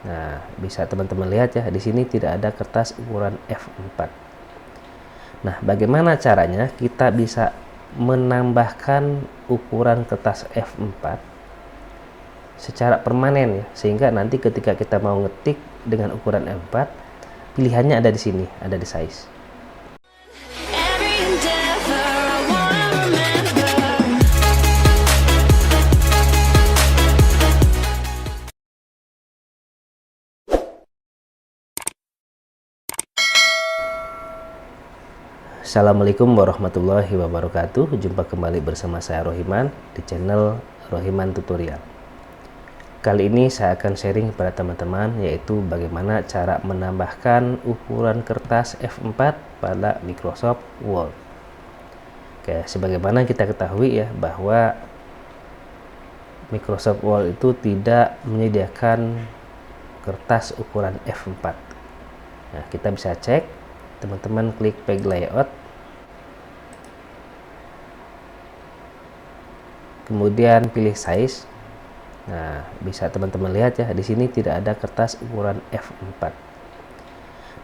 Nah, bisa teman-teman lihat ya, di sini tidak ada kertas ukuran F4. Nah, bagaimana caranya kita bisa menambahkan ukuran kertas F4 secara permanen ya, sehingga nanti ketika kita mau ngetik dengan ukuran F4, pilihannya ada di sini, ada di size. Assalamualaikum warahmatullahi wabarakatuh. Jumpa kembali bersama saya Rohiman di channel Rohiman Tutorial. Kali ini saya akan sharing kepada teman-teman, yaitu bagaimana cara menambahkan ukuran kertas F4 pada Microsoft Word. Oke, sebagaimana kita ketahui ya, bahwa Microsoft Word itu tidak menyediakan kertas ukuran F4. Nah, kita bisa cek, teman-teman klik page layout, kemudian pilih size. Nah, bisa teman-teman lihat ya, di sini tidak ada kertas ukuran F4.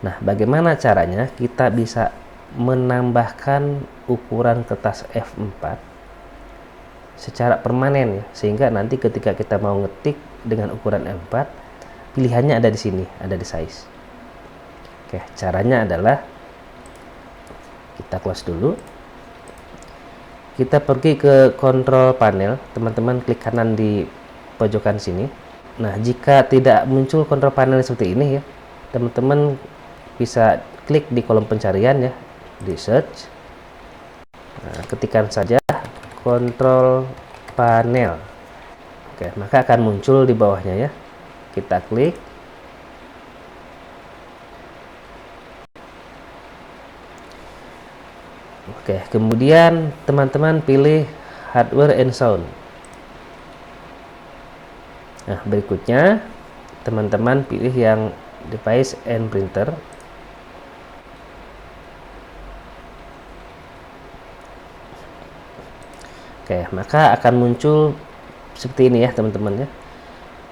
Nah, bagaimana caranya kita bisa menambahkan ukuran kertas F4 secara permanen ya, sehingga nanti ketika kita mau ngetik dengan ukuran F4, pilihannya ada di sini, ada di size. Oke, caranya adalah kita close dulu. Kita pergi ke control panel, teman-teman klik kanan di pojokan sini. Nah, jika tidak muncul control panel seperti ini ya, teman-teman bisa klik di kolom pencarian ya, di search. Nah, ketikkan saja control panel. Oke, maka akan muncul di bawahnya ya. Kita klik. Oke, kemudian teman-teman pilih hardware and sound. Nah, berikutnya teman-teman pilih yang device and printer. Oke, maka akan muncul seperti ini ya teman-teman ya.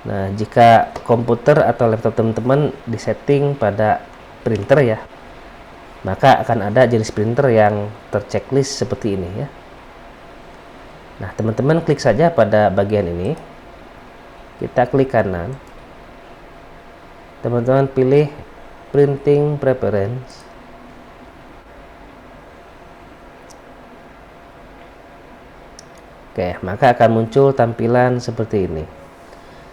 Nah, jika komputer atau laptop teman-teman disetting pada printer ya, maka akan ada jenis printer yang terchecklist seperti ini ya. Nah, teman-teman klik saja pada bagian ini. Kita klik kanan. Teman-teman pilih printing preference. Oke, maka akan muncul tampilan seperti ini.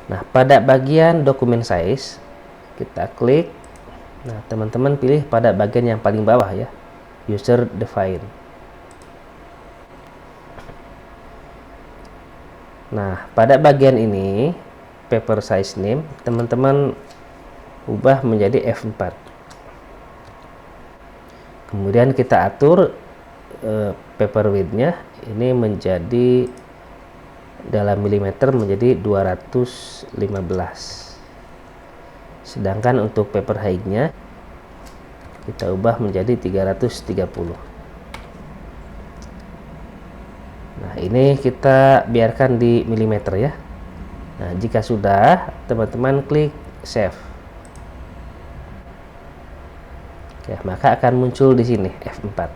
Nah, pada bagian dokumen size, kita klik. Nah, teman-teman pilih pada bagian yang paling bawah ya, user define. Nah, pada bagian ini, paper size name, teman-teman ubah menjadi F4. Kemudian kita atur paper width-nya ini menjadi dalam milimeter menjadi 215. Sedangkan untuk paper height-nya kita ubah menjadi 330. Nah, ini kita biarkan di milimeter ya. Nah, jika sudah, teman-teman klik save. Oke, maka akan muncul di sini F4.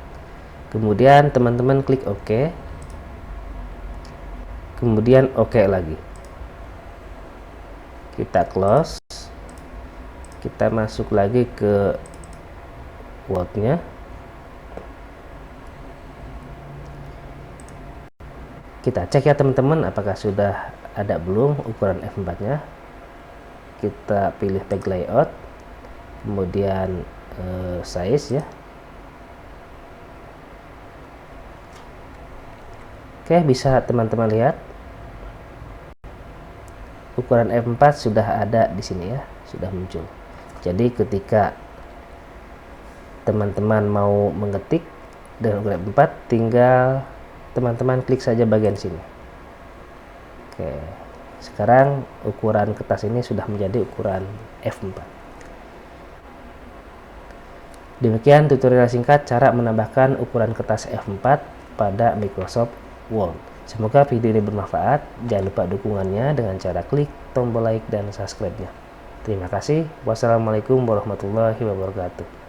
Kemudian teman-teman klik OK. Kemudian OK lagi. Kita close. Kita masuk lagi ke Word-nya. Kita cek ya teman-teman, apakah sudah ada belum ukuran F4-nya. Kita pilih page layout, kemudian size ya. Oke, bisa teman-teman lihat ukuran F4 sudah ada di sini ya, sudah muncul. Jadi ketika teman-teman mau mengetik dengan ukuran F4, tinggal teman-teman klik saja bagian sini. Oke, sekarang ukuran kertas ini sudah menjadi ukuran F4. Demikian tutorial singkat cara menambahkan ukuran kertas F4 pada Microsoft Word. Semoga video ini bermanfaat. Jangan lupa dukungannya dengan cara klik tombol like dan subscribe-nya. Terima kasih. Wassalamualaikum warahmatullahi wabarakatuh.